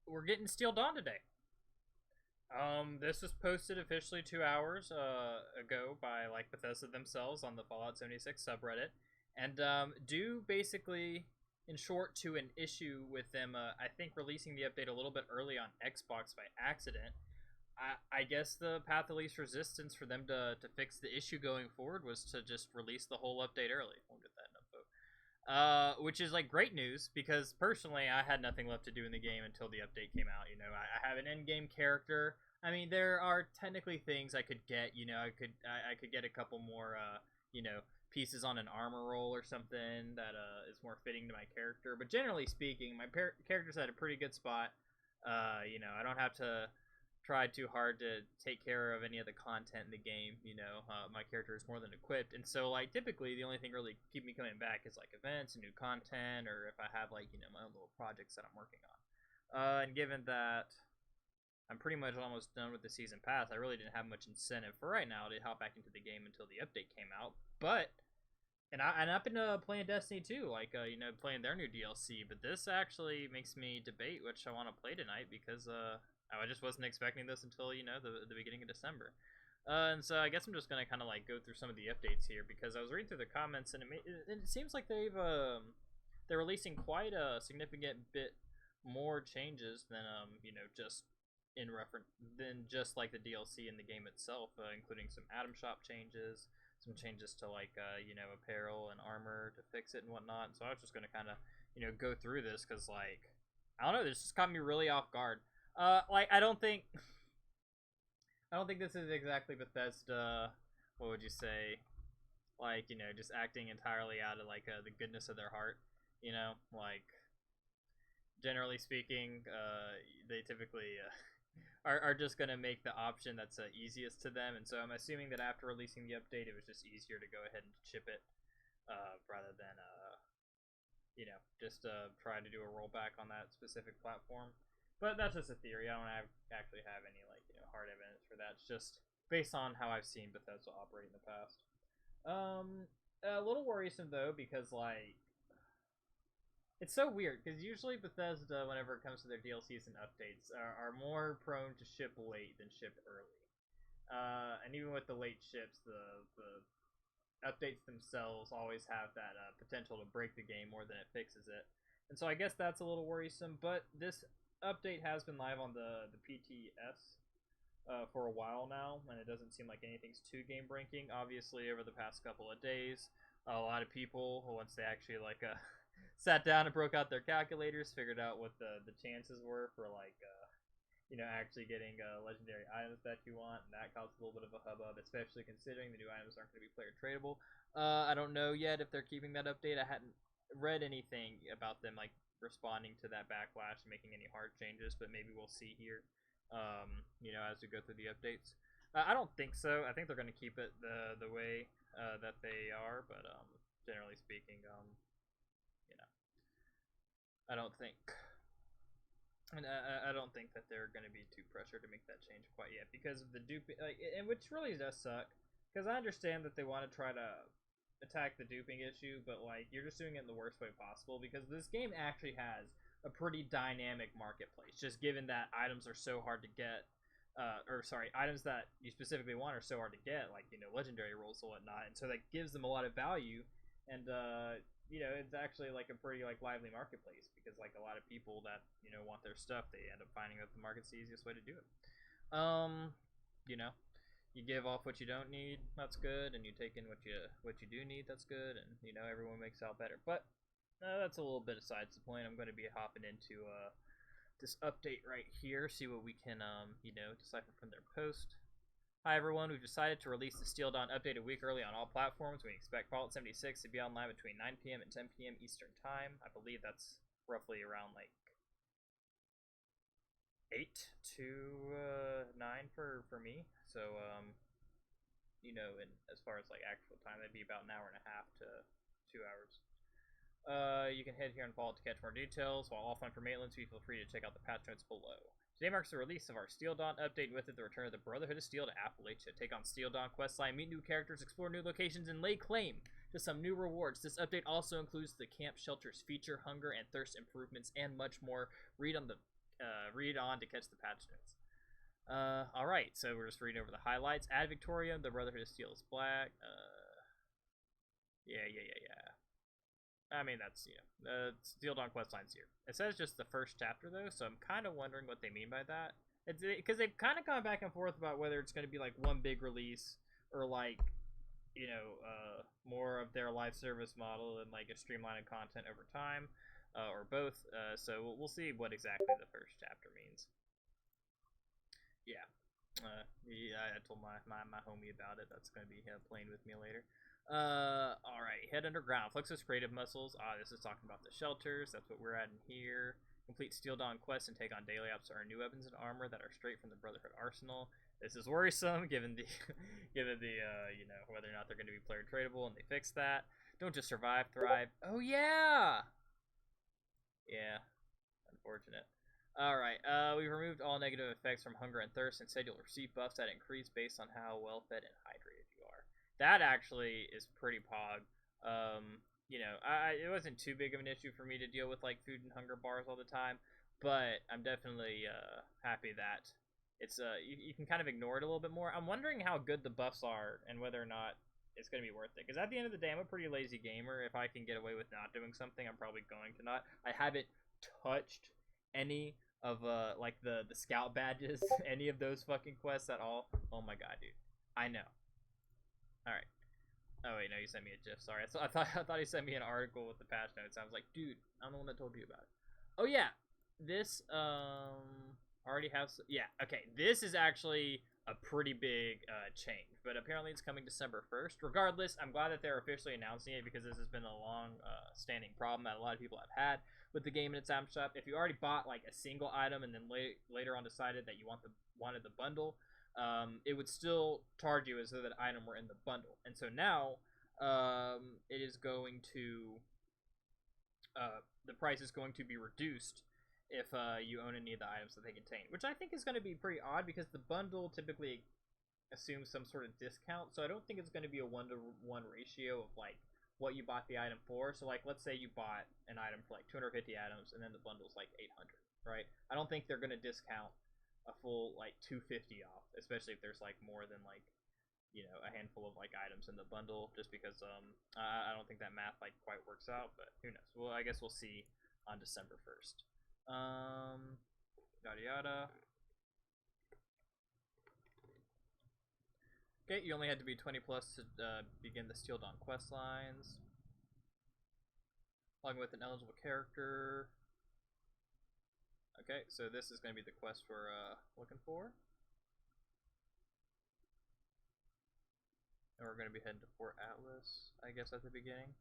we're getting Steel Dawn today. This was posted officially 2 hours ago by like Bethesda themselves on the Fallout 76 subreddit, and due basically in short to an issue with them, I think releasing the update a little bit early on Xbox by accident. I guess the path of least resistance for them to fix the issue going forward was to just release the whole update early. We'll get that info. Which is like great news because personally I had nothing left to do in the game until the update came out. You know, I have an end-game character. I mean, there are technically things I could get. You know, I could get a couple more you know, pieces on an armor roll or something that is more fitting to my character. But generally speaking, my character's at a pretty good spot. You know, I don't have to try too hard to take care of any of the content in the game. You know, my character is more than equipped, and so like typically the only thing really keep me coming back is like events and new content, or if I have like, you know, my own little projects that I'm working on. And given that I'm pretty much almost done with the season pass, I really didn't have much incentive for right now to hop back into the game until the update came out. But I've been playing Destiny 2, like you know, playing their new DLC. But this actually makes me debate which I want to play tonight because I just wasn't expecting this until, you know, the beginning of December. And so I guess I'm just gonna kind of like go through some of the updates here because I was reading through the comments and it seems like they're releasing quite a significant bit more changes than you know, just in reference than just like the DLC in the game itself, including some item shop changes, some changes to like you know, apparel and armor to fix it and whatnot. So I was just gonna kind of, you know, go through this because like I don't know, this just caught me really off guard. Like I don't think this is exactly Bethesda. What would you say? Like, you know, just acting entirely out of like the goodness of their heart. You know, like generally speaking, they typically are just gonna make the option that's easiest to them. And so I'm assuming that after releasing the update, it was just easier to go ahead and ship it rather than you know, just try to do a rollback on that specific platform. But that's just a theory. I don't actually have any like, you know, hard evidence for that. It's just based on how I've seen Bethesda operate in the past. A little worrisome though because like it's so weird because usually Bethesda, whenever it comes to their DLCs and updates, are more prone to ship late than ship early. And even with the late ships, the updates themselves always have that potential to break the game more than it fixes it. And so I guess that's a little worrisome. But this update has been live on the PTS for a while now, and it doesn't seem like anything's too game breaking. Obviously, over the past couple of days, a lot of people, once they actually like sat down and broke out their calculators, figured out what the chances were for like you know, actually getting legendary items that you want, and that caused a little bit of a hubbub, especially considering the new items aren't going to be player tradable. I don't know yet if they're keeping that update. I hadn't read anything about them like responding to that backlash and making any hard changes, but maybe we'll see here. You know, as we go through the updates. I don't think so. I think they're going to keep it the way that they are, but generally speaking, you know, I don't think. And I don't think that they're going to be too pressured to make that change quite yet because of the dupe, like, and which really does suck. Because I understand that they want to try to attack the duping issue, but like you're just doing it in the worst way possible because this game actually has a pretty dynamic marketplace. Just given that items are so hard to get, or sorry, items that you specifically want are so hard to get, like, you know, legendary rolls and whatnot, and so that gives them a lot of value. And you know, it's actually like a pretty like lively marketplace because like a lot of people that, you know, want their stuff, they end up finding that the market's the easiest way to do it. You know, you give off what you don't need, that's good, and you take in what you do need, that's good, and you know, everyone makes out better. But that's a little bit besides the point. I'm going to be hopping into this update right here, see what we can you know, decipher from their post. Hi everyone, we've decided to release the Steel Dawn update a week early on all platforms. We expect Fallout 76 to be online between 9 p.m. and 10 p.m. Eastern Time. I believe that's roughly around like 8 to 9 for me. So you know, and as far as like actual time, that'd be about an hour and a half to 2 hours. You can head here and Fallout to catch more details. While offline for Maitland, so feel free to check out the patch notes below. Today marks the release of our Steel Dawn update, with it the return of the Brotherhood of Steel to Appalachia. Take on Steel Dawn questline, meet new characters, explore new locations, and lay claim to some new rewards. This update also includes the camp shelters feature, hunger and thirst improvements, and much more. Read on the read on to catch the patch notes. All right, so we're just reading over the highlights. Ad Victoriam, the Brotherhood of Steel is black. Yeah. I mean, that's, Steel Dawn questline's here. It says just the first chapter, though, so I'm kind of wondering what they mean by that. It's because they've kind of gone back and forth about whether it's going to be, like, one big release or, like, more of their live service model and, like, a streamlined content over time, or both. So we'll see what exactly the first chapter means. Yeah. I told my homie about it. That's going to be playing with me later. Alright, head underground. Flex those creative muscles. This is talking about the shelters. That's what we're at in here. Complete Steel Dawn quest and take on daily ops to earn new weapons and armor that are straight from the Brotherhood arsenal. This is worrisome, given the, whether or not they're going to be player tradable, and they fix that. Don't just survive, thrive. Oh yeah. Yeah. Unfortunate. Alright, we've removed all negative effects from hunger and thirst and said you'll receive buffs that increase based on how well fed and hydrated you are. That actually is pretty pog. It wasn't too big of an issue for me to deal with like food and hunger bars all the time, but I'm definitely happy that it's you can kind of ignore it a little bit more. I'm wondering how good the buffs are and whether or not it's going to be worth it. Because at the end of the day, I'm a pretty lazy gamer. If I can get away with not doing something, I'm probably going to not. I haven't touched any of like the scout badges, any of those fucking quests at all. Oh my god, dude. I know. Alright. Oh wait, no, you sent me a GIF. Sorry, I thought he sent me an article with the patch notes. I was like, dude, I'm the one that told you about it. Oh yeah, this already has. Yeah, okay. This is actually a pretty big change, but apparently it's coming December 1st. Regardless, I'm glad that they're officially announcing it because this has been a long standing problem that a lot of people have had with the game in its item shop. If you already bought like a single item and then later on decided that you wanted the bundle, it would still charge you as though that item were in the bundle. And so now it is going to the price is going to be reduced if you own any of the items that they contain, which I think is going to be pretty odd because the bundle typically assumes some sort of discount, so I don't think it's going to be a 1-to-1 ratio of like what you bought the item for. So like, let's say you bought an item for like 250 items and then the bundle's like 800, right? I don't think they're going to discount a full like 250 off, especially if there's like more than like a handful of like items in the bundle, just because I don't think that math like quite works out, but who knows. Well, I guess we'll see on December 1st. Yada yada. Okay, you only had to be 20 plus to begin the Steel Dawn quest lines, along with an eligible character. Okay, so this is going to be the quest we're looking for. And we're going to be heading to Fort Atlas, I guess, at the beginning.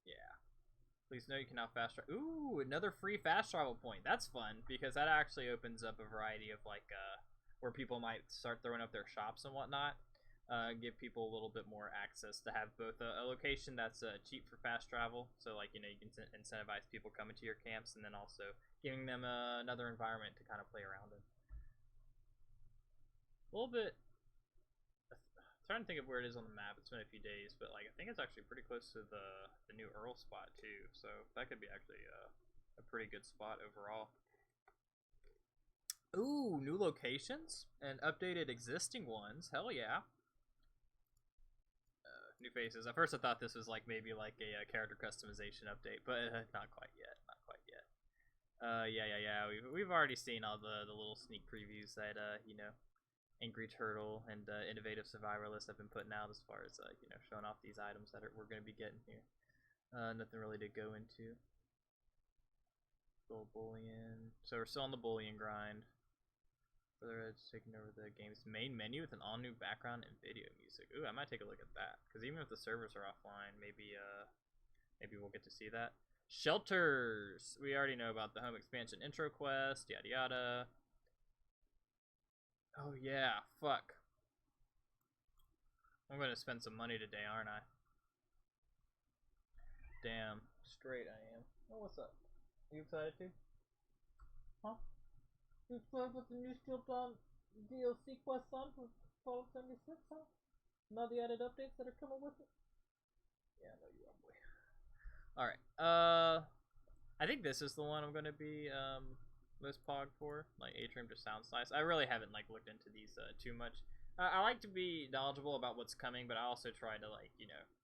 Yeah. Please know you can now fast travel. Ooh, another free fast travel point. That's fun, because that actually opens up a variety of, like, where people might start throwing up their shops and whatnot. Give people a little bit more access to have both a location that's cheap for fast travel, so like you can incentivize people coming to your camps, and then also giving them another environment to kind of play around in. A little bit. I'm trying to think of where it is on the map. It's been a few days, but like I think it's actually pretty close to the new Earl spot too, so that could be actually a pretty good spot overall. Ooh, new locations and updated existing ones. Hell yeah. New faces. At first I thought this was like maybe like a character customization update, but not quite yet. Not quite yet. Yeah. We've already seen all the little sneak previews that Angry Turtle and Innovative Survivalist have been putting out as far as showing off these items that we're going to be getting here. Nothing really to go into. Gold bullion. So we're still on the bullion grind. Further Edge taking over the game's main menu with an all-new background and video music. Ooh, I might take a look at that, because even if the servers are offline, maybe we'll get to see that. Shelters! We already know about the home expansion intro quest, yada yada. Oh yeah, fuck. I'm gonna spend some money today, aren't I? Damn straight I am. Oh, what's up? You excited too? Huh? You excited with the new Steel Dawn DLC quest on for Fallout 76, huh? And all the added updates that are coming with it? Yeah, I know you are, boy. Alright, I think this is the one I'm gonna be most pogged for. Like Atrium just sounds nice. I really haven't like looked into these too much. I like to be knowledgeable about what's coming, but I also try to like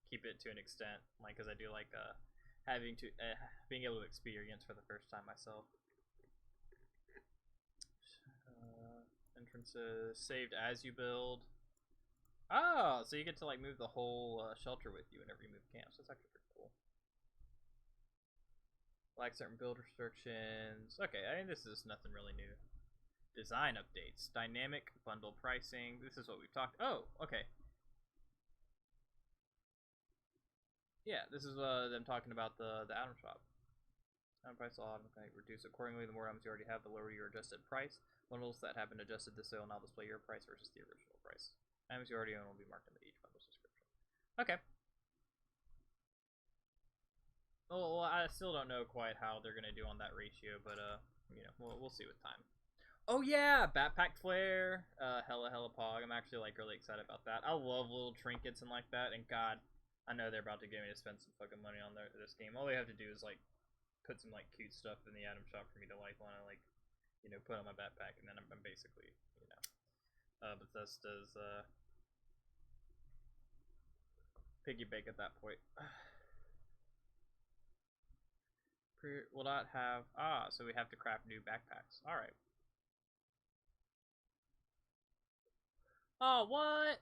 keep it to an extent, like because I do like having to being able to experience for the first time myself. Entrances saved as you build. Oh, so you get to like move the whole shelter with you whenever you move camps. That's actually pretty cool. Like certain build restrictions. Okay, I mean this is nothing really new. Design updates, dynamic bundle pricing. This is what we've talked. Oh, okay. Yeah, this is them talking about the item shop. Item price will automatically reduce accordingly. The more items you already have, the lower your adjusted price. Bundles that have been adjusted this way will now display your price versus the original price. Items you already own will be marked into each bundle's description. Okay. Well, I still don't know quite how they're gonna do on that ratio, but we'll see with time. Oh yeah, backpack flare, hella pog. I'm actually like really excited about that. I love little trinkets and like that, and God, I know they're about to get me to spend some fucking money on this game. All they have to do is like put some like cute stuff in the item shop for me to like want to like put on my backpack, and then I'm basically Bethesda's piggy bank at that point. Will not have so we have to craft new backpacks. All right. Oh, what?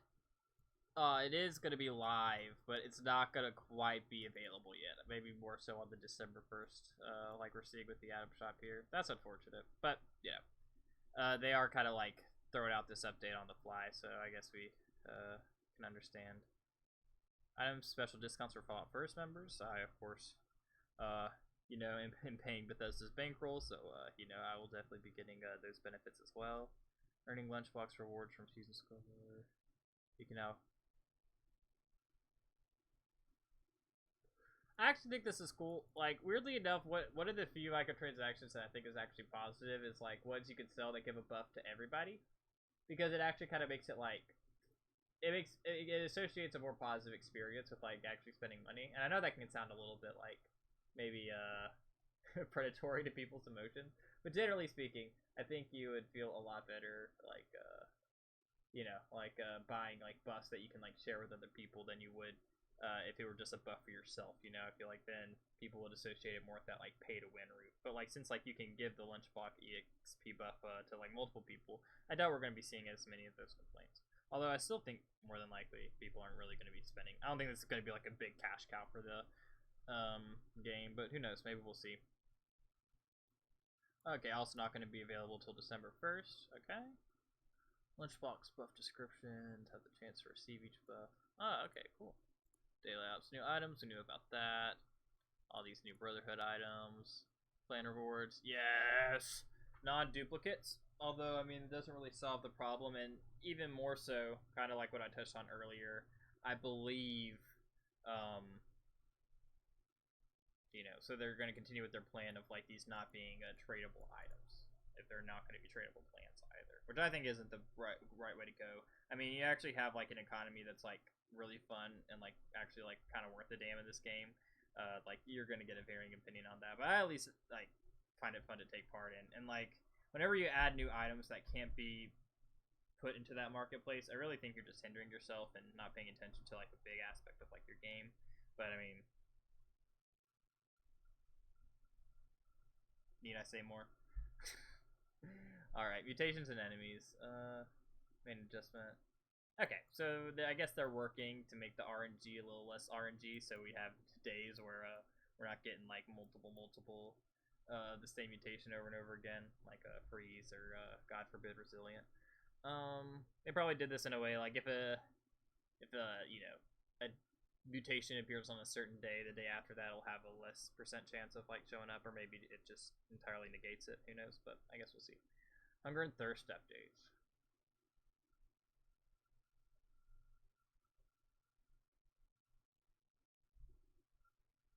It is gonna be live, but it's not gonna quite be available yet. Maybe more so on the December 1st, like we're seeing with the item shop here. That's unfortunate, but yeah. They are kind of like throwing out this update on the fly, so I guess we can understand. Item special discounts for Fallout First members. I, of course, am paying Bethesda's bankroll, so, I will definitely be getting those benefits as well. Earning lunchbox rewards from Season Score. You can now. I actually think this is cool. Like, weirdly enough, one of the few microtransactions that I think is actually positive is like ones you can sell that give a buff to everybody, because it actually kind of makes it like it associates a more positive experience with like actually spending money. And I know that can sound a little bit like maybe predatory to people's emotions, but generally speaking, I think you would feel a lot better like buying like buffs that you can like share with other people than you would if it were just a buff for yourself. I feel like then people would associate it more with that like pay to win route. But like since like you can give the lunchbox EXP buff to like multiple people, I doubt we're going to be seeing as many of those complaints. Although I still think more than likely people aren't really going to be spending. I don't think this is going to be like a big cash cow for the game, but who knows? Maybe we'll see. Okay, also not going to be available till December 1st. Okay. Lunchbox buff description. Have the chance to receive each buff. Oh, okay, cool. Daily apps, new items. We knew about that. All these new Brotherhood items. Plan rewards. Yes! Non-duplicates. Although, I mean, it doesn't really solve the problem. And even more so, kind of like what I touched on earlier, I believe, so they're going to continue with their plan of, like, these not being tradable items. If they're not going to be tradable plans either. Which I think isn't the right way to go. I mean, you actually have, like, an economy that's, like, really fun and, like, actually, like, kind of worth the damn in this game. Like, you're going to get a varying opinion on that. But I at least, like, find it fun to take part in. And, like, whenever you add new items that can't be put into that marketplace, I really think you're just hindering yourself and not paying attention to, like, a big aspect of, like, your game. But, I mean, need I say more? Alright, mutations and enemies. Main adjustment. Okay, so I guess they're working to make the RNG a little less RNG, so we have days where we're not getting, like, multiple the same mutation over and over again, like freeze or God forbid resilient. They probably did this in a way like if a mutation appears on a certain day, the day after that will have a less % chance of like showing up, or maybe it just entirely negates it. Who knows? But I guess we'll see. Hunger and thirst updates.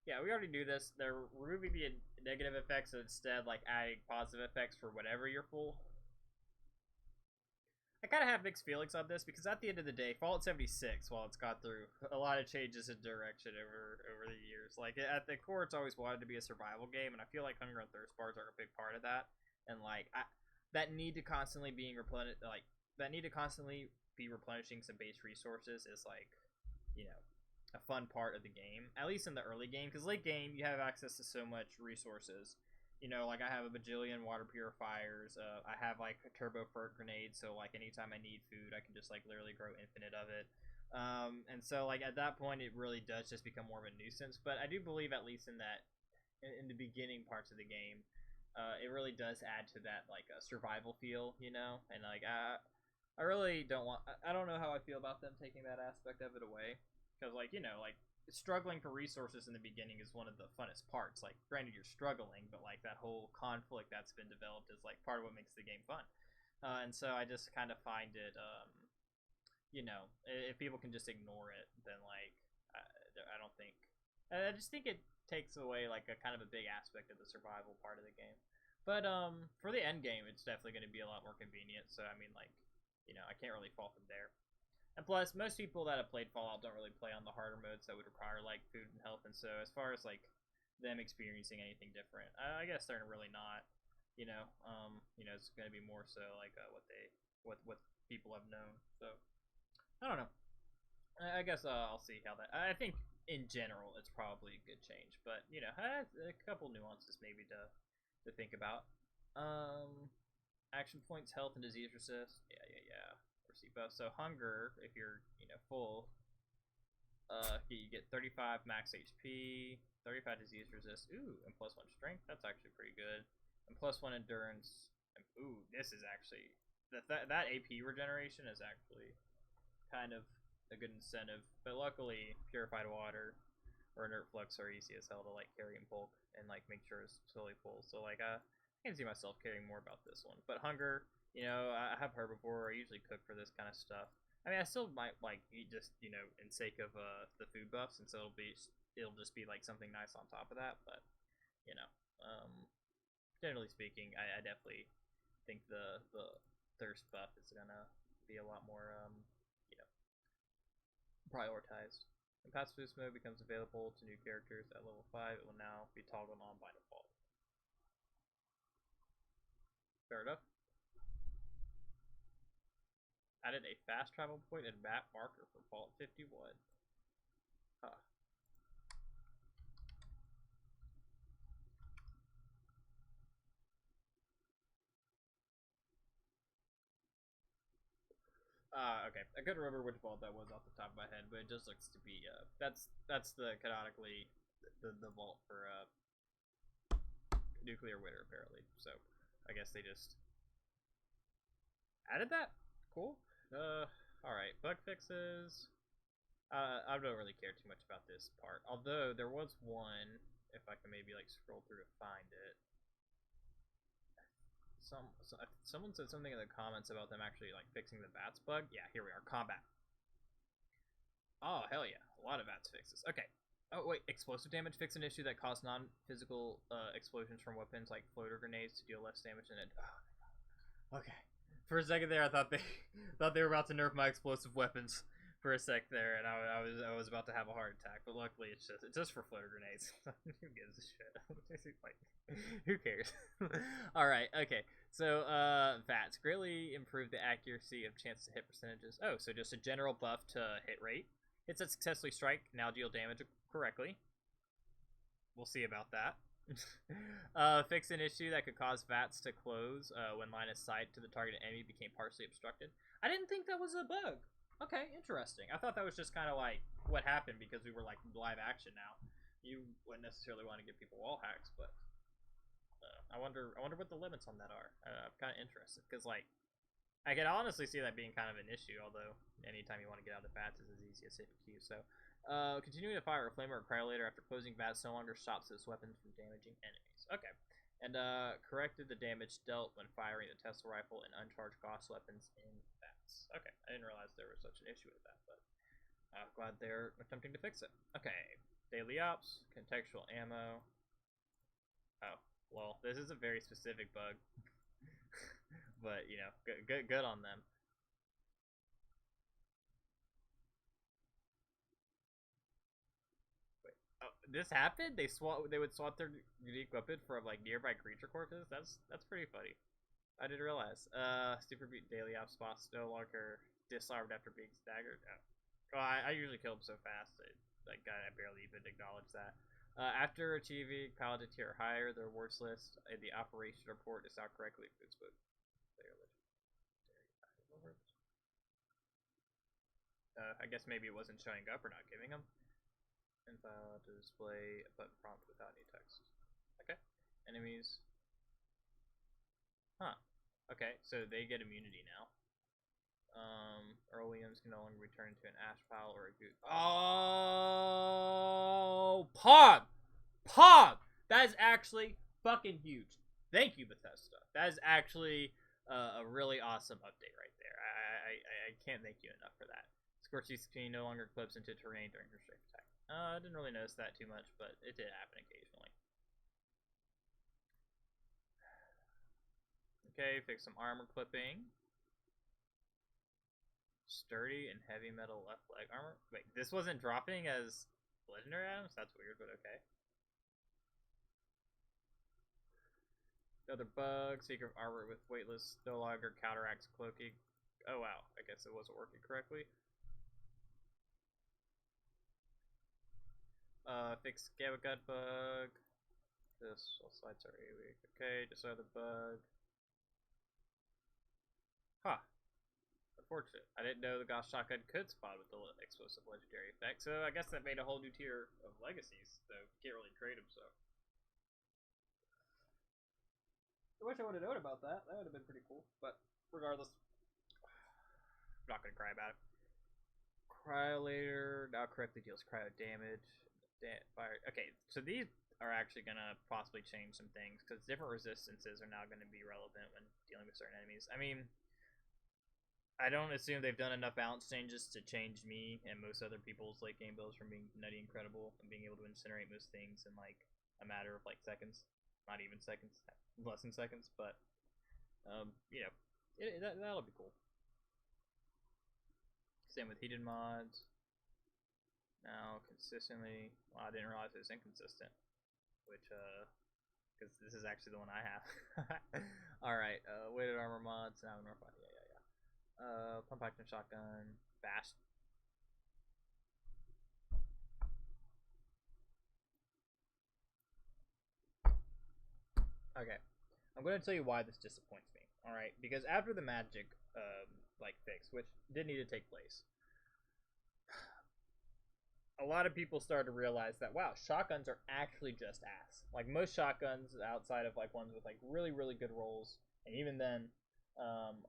Yeah, we already do this. They're removing the negative effects and instead like adding positive effects for whenever you're full. I kind of have mixed feelings on this because at the end of the day, Fallout 76, while it's gone through a lot of changes in direction over the years, like at the core, it's always wanted to be a survival game, and I feel like hunger and thirst bars are a big part of that. And like that need to constantly being replenished, like that need to constantly be replenishing some base resources is like, you know, a fun part of the game, at least in the early game, because late game you have access to so much resources. You know, like I have a bajillion water purifiers. I have like a turbo fert grenade, so like anytime I need food, I can just like literally grow infinite of it. And so like at that point, it really does just become more of a nuisance. But I do believe, at least in that, in the beginning parts of the game, it really does add to that like a survival feel, you know. And like I really don't want. I don't know how I feel about them taking that aspect of it away, because like, you know, like struggling for resources in the beginning is one of the funnest parts. Like, granted, you're struggling, but like that whole conflict that's been developed is like part of what makes the game fun. And so I just kind of find it, you know, if people can just ignore it, then like I don't think. I just think it takes away like a kind of a big aspect of the survival part of the game. But for the end game, it's definitely going to be a lot more convenient. So I mean, like, you know, I can't really fault them there. And plus, most people that have played Fallout don't really play on the harder modes that would require like food and health. And so, as far as like them experiencing anything different, I guess they're really not. You know, it's going to be more so like what people have known. So I don't know. I guess I'll see how that. I think in general it's probably a good change, but you know, a couple nuances maybe to think about. Action points, health, and disease resist. Yeah. Buff. So hunger, if you're, you know, full, you get 35 max HP, 35 disease resist, ooh, and +1 strength. That's actually pretty good, and +1 endurance. And, ooh, this is actually that AP regeneration is actually kind of a good incentive. But luckily, purified water or inert flux are easy as hell to like carry in bulk and like make sure it's totally full. So like I can see myself caring more about this one. But hunger. You know, I have herbivore. I usually cook for this kind of stuff. I mean, I still might like eat just, you know, in sake of the food buffs, and so it'll just be like something nice on top of that. But you know, generally speaking, I definitely think the thirst buff is gonna be a lot more you know, prioritized. When passive boost mode becomes available to new characters at level 5, it will now be toggled on by default. Fair enough. Added a fast travel point and map marker for Vault 51. Huh. Okay. I couldn't remember which vault that was off the top of my head, but it just looks to be that's the canonically the vault for nuclear winter apparently. So I guess they just added that. Cool. Alright, bug fixes. I don't really care too much about this part. Although, there was one, if I can maybe, like, scroll through to find it. Someone said something in the comments about them actually, like, fixing the VATS bug. Yeah, here we are. Combat. Oh, hell yeah. A lot of VATS fixes. Okay. Oh, wait. Explosive damage fix an issue that caused non-physical explosions from weapons like floater grenades to deal less damage than it. Oh, okay. For a second there, I thought they were about to nerf my explosive weapons for a sec there, and I was about to have a heart attack. But luckily, it's just for floater grenades. Who gives a shit? Like, who cares? All right, okay. So VATS greatly improved the accuracy of chance to hit percentages. Oh, so just a general buff to hit rate. Hits that successfully strike now deal damage correctly. We'll see about that. Fix an issue that could cause VATS to close when line of sight to the targeted enemy became partially obstructed. I didn't think that was a bug. Okay, interesting. I thought that was just kind of like what happened because we were like live action now. You wouldn't necessarily want to give people wall hacks, but I wonder what the limits on that are. I'm kind of interested because like I can honestly see that being kind of an issue. Although anytime you want to get out of VATS is as easy as hitting Q. So. Continuing to fire a flamer or cryolator after closing VATS no longer stops this weapon from damaging enemies. Okay. And corrected the damage dealt when firing the Tesla rifle and uncharged Gauss weapons in VATS. Okay, I didn't realize there was such an issue with that, but I'm glad they're attempting to fix it. Okay, daily ops, contextual ammo. Oh, well, this is a very specific bug, but you know, good on them. this happened? They would swap their unique weapon from like nearby creature corpses. That's pretty funny. I didn't realize. Super beat daily off spots no longer disarmed after being staggered. Oh. Well, I usually kill him so fast. I barely even acknowledge that. After achieving Paladin tier higher, their rewards list in the operation report is not correctly includes both. I guess maybe it wasn't showing up or not giving them. And file to display a button prompt without any text. Okay. Enemies. Huh. Okay, so they get immunity now. Earliums can no longer return to an ash pile or a goo. Oh, Pog! Pog! That is actually fucking huge. Thank you, Bethesda. That is actually a really awesome update right there. I can't thank you enough for that. Scorchy screen no longer clips into terrain during her straight attack. I didn't really notice that too much, but it did happen occasionally. Okay, fix some armor clipping. Sturdy and heavy metal left leg armor. Wait, this wasn't dropping as legendary items? That's weird, but okay. Another bug. Secret armor with weightless no longer counteracts cloaking. Oh wow, I guess it wasn't working correctly. Fix Gamma Gun bug. This all sides are weak. Okay, just other bug. Huh. Unfortunate. I didn't know the Gauss Shotgun could spawn with the explosive legendary effect, so I guess that made a whole new tier of legacies, though you can't really trade them, so. I wish I would have known about that. That would have been pretty cool, but regardless, I'm not going to cry about it. Cryolator now correctly deals cryo damage. Fire. Okay, so these are actually going to possibly change some things, because different resistances are now going to be relevant when dealing with certain enemies. I mean, I don't assume they've done enough balance changes to change me and most other people's late game builds from being nutty incredible and being able to incinerate most things in like a matter of like seconds, not even seconds, less than seconds. But you know, that'll be cool. Same with heated mods. Now consistently, well, I didn't realize it was inconsistent, which because this is actually the one I have. All right, weighted armor mods. Now we're fine. Pump action shotgun, fast. Okay, I'm going to tell you why this disappoints me. All right, because after the magic like fix, which did need to take place, a lot of people started to realize that wow, shotguns are actually just ass. Like most shotguns, outside of like ones with like really good rolls, and even then,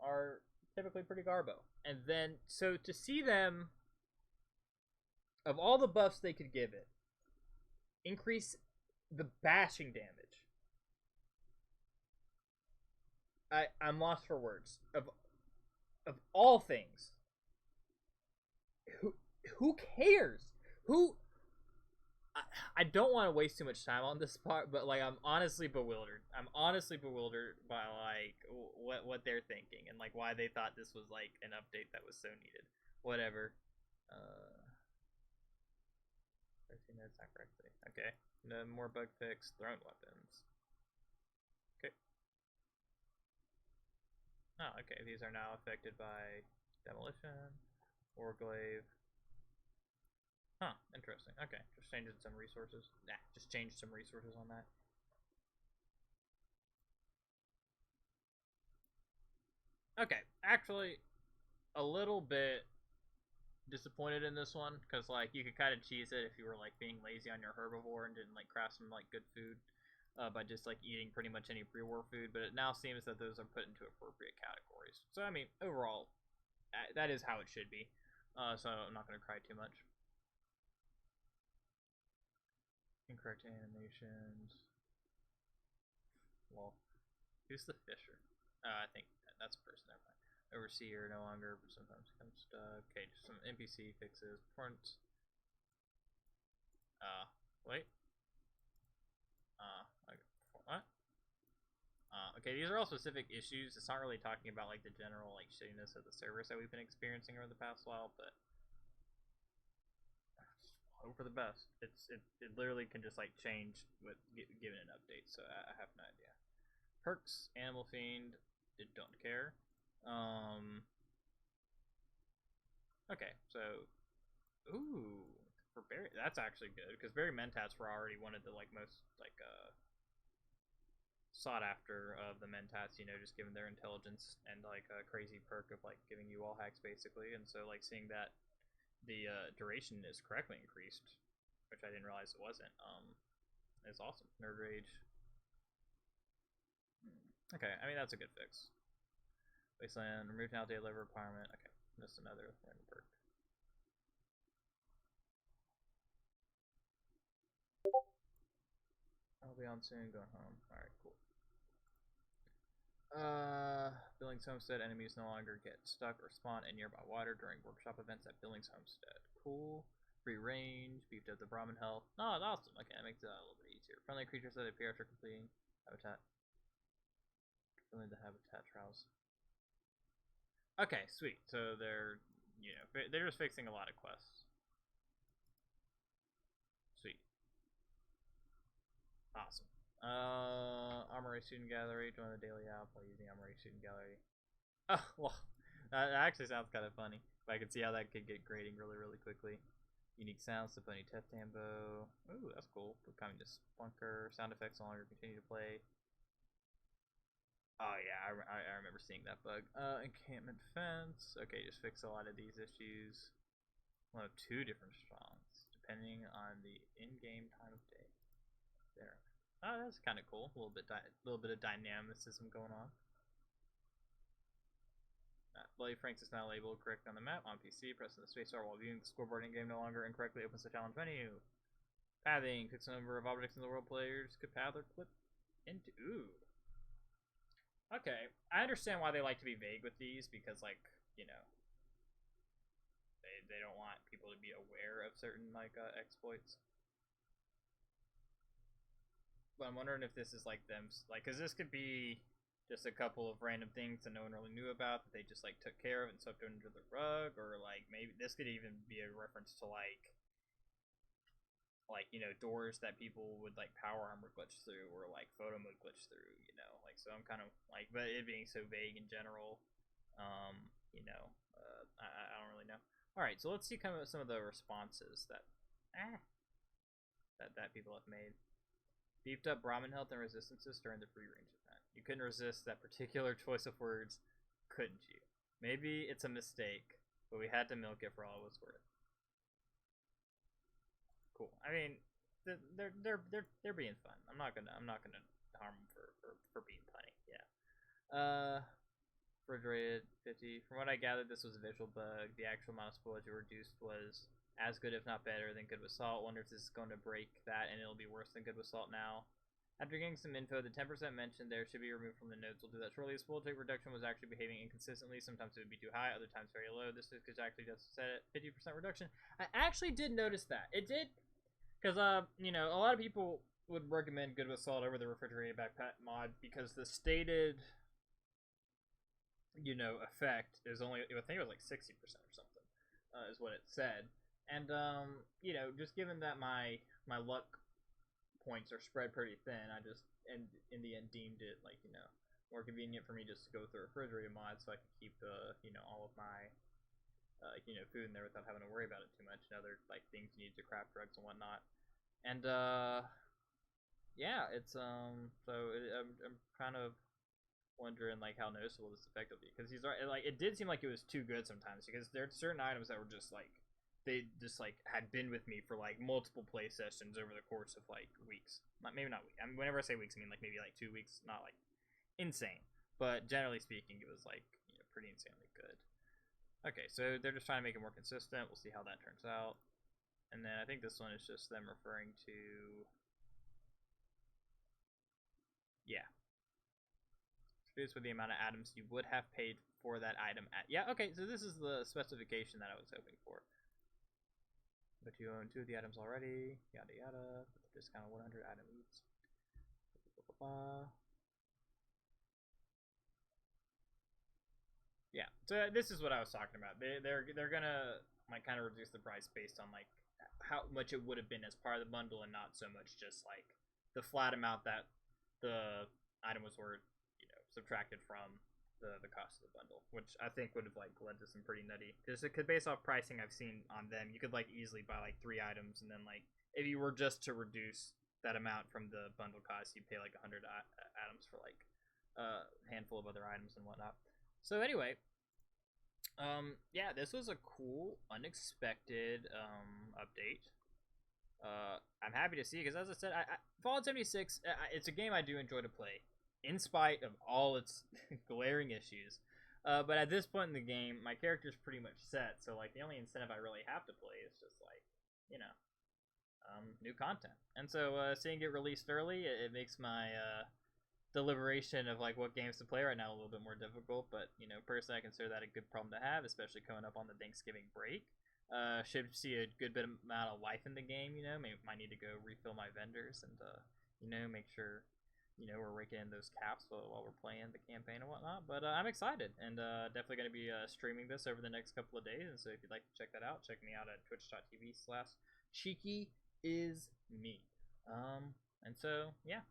are typically pretty garbo. And then, so to see them, of all the buffs they could give it, increase the bashing damage. I'm lost for words. Of all things, who cares? I don't want to waste too much time on this part, but like I'm honestly bewildered. I'm honestly bewildered by like what they're thinking and like why they thought this was like an update that was so needed. Whatever. 13 minutes not correctly. Okay. No more bug fix. Thrown weapons. Okay. Oh, okay. These are now affected by demolition, warglaive. Huh, interesting. Okay, just changing some resources. Nah, just changed some resources on that. Okay, actually, a little bit disappointed in this one, because, like, you could kind of cheese it if you were, like, being lazy on your herbivore and didn't, like, craft some, like, good food by just, like, eating pretty much any pre-war food, but it now seems that those are put into appropriate categories. So, I mean, overall, that is how it should be. So I'm not going to cry too much. Incorrect animations. Well, who's the fisher? I think that's a person. Never mind. Overseer no longer, but sometimes becomes stuck. Okay, just some NPC fixes. Performance. Wait. What? Okay, these are all specific issues. It's not really talking about like the general like shittiness of the service that we've been experiencing over the past while, but hope for the best. It literally can just like change with given an update, so I have no idea. Perks, Animal Fiend, don't care. Okay, so ooh, for berry, that's actually good because berry mentats were already one of the like most like sought after of the mentats, you know, just given their intelligence and like a crazy perk of like giving you all hacks basically. And so like seeing that the duration is correctly increased, which I didn't realize it wasn't, is awesome. Nerd Rage. Okay, I mean that's a good fix. Wasteland, remove now day level requirement. Okay, that's another random perk. I'll be on soon, going home. Alright, cool. Billings Homestead, enemies no longer get stuck or spawn in nearby water during workshop events at Billings Homestead. Cool. Free range, beefed up the Brahmin health. Oh, that's awesome. Okay, that makes it a little bit easier. Friendly creatures that appear after completing habitat. Filling the habitat trials. Okay, sweet. So they're, you know, they're just fixing a lot of quests. Sweet. Awesome. Armory Student Gallery. Join the daily app by using Armory Student Gallery. Oh, well, that actually sounds kind of funny. But I can see how that could get grading really, really quickly. Unique sounds, the Pony Teth Tambo. Ooh, that's cool. Becoming to Splunker. Sound effects no longer continue to play. Oh, yeah, I remember seeing that bug. Encampment Fence. Okay, just fix a lot of these issues. One of 2 different songs, depending on the in-game time of day. There. Oh, that's kind of cool. A little bit of dynamicism going on. Bloody Franks is now labeled correct on the map on PC. Pressing the spacebar while viewing the scoreboard in game no longer incorrectly opens the challenge menu. Pathing. Fix the number of objects in the world players could path or clip into. Ooh. Okay, I understand why they like to be vague with these because, like, you know, they don't want people to be aware of certain like exploits. But I'm wondering if this is like them, like, because this could be just a couple of random things that no one really knew about that they just like took care of and swept under the rug, or like maybe this could even be a reference to like you know, doors that people would like power armor glitch through or like photo mode glitch through, you know, like, so I'm kind of like, but it being so vague in general, you know, I don't really know. All right, so let's see kind of some of the responses that that people have made. Beefed up Brahmin health and resistances during the free range event. You couldn't resist that particular choice of words, couldn't you? Maybe it's a mistake, but we had to milk it for all it was worth. Cool. I mean, they're being fun. I'm not gonna harm them for being funny. Yeah. Refrigerated 50. From what I gathered, this was a visual bug. The actual amount of spoilage reduced was as good, if not better, than good with salt. Wonder if this is going to break that and it'll be worse than good with salt now. After getting some info, the 10% mentioned there should be removed from the notes. We'll do that shortly. This spoilage rate reduction was actually behaving inconsistently. Sometimes it would be too high, other times very low. This is actually just set at 50% reduction. I actually did notice that. It did, because, you know, a lot of people would recommend good with salt over the refrigerated backpack mod because the stated, you know, effect is only, I think it was like 60% or something, is what it said. And, you know, just given that my luck points are spread pretty thin, I just, in the end, deemed it, like, you know, more convenient for me just to go through a refrigerator mod so I could keep, you know, all of my, you know, food in there without having to worry about it too much and other, like, things you need to craft drugs and whatnot. And, yeah, it's, so I'm kind of wondering, like, how noticeable this effect will be, because he's right, like, it did seem like it was too good sometimes, because there are certain items that were just, like, they just like had been with me for like multiple play sessions over the course of like weeks. Maybe not weeks. I mean, whenever I say weeks, I mean like maybe like 2 weeks. Not like insane, but generally speaking, it was like, you know, pretty insanely good. Okay, so they're just trying to make it more consistent. We'll see how that turns out. And then I think this one is just them referring to, yeah, this with the amount of items you would have paid for that item at. Yeah, okay, so this is the specification that I was hoping for. But you own 2 of the items already, yada yada. Discount 100 item each. Yeah, so this is what I was talking about. They're gonna like kind of reduce the price based on like how much it would have been as part of the bundle, and not so much just like the flat amount that the item was worth, subtracted from the cost of the bundle, which I think would have like led to some pretty nutty. Because based off pricing I've seen on them, you could like easily buy like 3 items, and then like if you were just to reduce that amount from the bundle cost, you'd pay like 100 items for like a handful of other items and whatnot. So anyway, yeah, this was a cool, unexpected update. I'm happy to see, because as I said, Fallout 76, it's a game I do enjoy to play, in spite of all its glaring issues. But at this point in the game, my character's pretty much set, so like the only incentive I really have to play is just like, new content. And so seeing it released early, it makes my deliberation of like what games to play right now a little bit more difficult. But personally, I consider that a good problem to have, especially coming up on the Thanksgiving break. Should see a good bit amount of life in the game. Might need to go refill my vendors and make sure we're raking in those caps while we're playing the campaign and whatnot. But I'm excited, and definitely going to be streaming this over the next couple of days. And so if you'd like to check that out, check me out at twitch.tv/cheekyisme. And so yeah.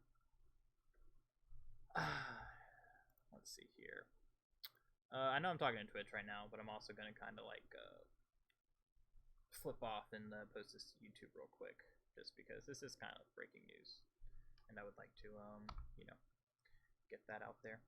Let's see here. I know I'm talking to Twitch right now, but I'm also going to kind of like flip off and post this to YouTube real quick, just because this is kind of breaking news, and I would like to get that out there.